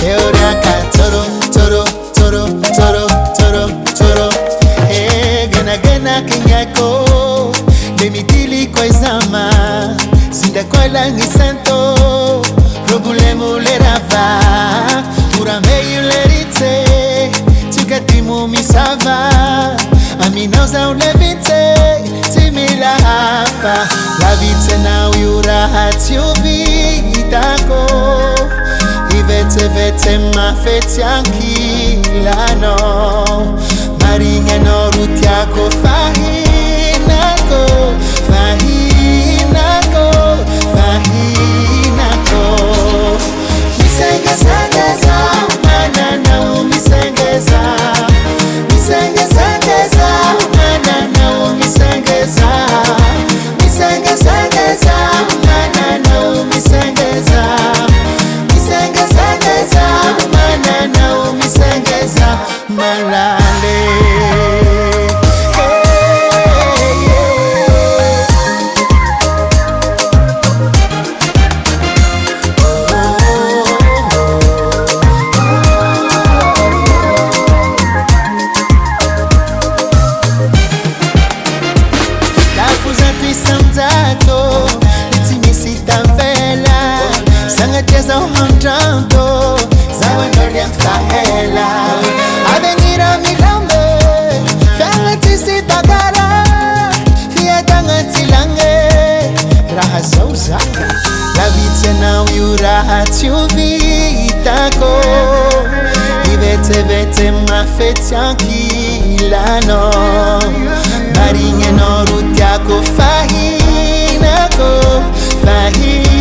Eureka toro toro toro toro toro toro. Gana gana kenyako demitili kwa izama sinda kwa langi santo problemu lerava urame yulerite tukatimu misava aminauza ulevite timila hapa la vite na uyura hatiuvitako ivete vete mafeti ankilano maringa no rutiako fahinako fahinako fahinako misengezengeza manana umisengeza misengezengeza manana umisengeza misengezengeza manana umisengeza misengezengeza manana umisengeza malale. Samtako itimisita vela sangacheza uhantanto zawanoria mfahela avenira milambe fangatisitagara fiatangatsilange raha zauzaka lavitena uyuraha tiuvitako ivete vete mafeti ankilano maringe no rutiako fahinako fahinako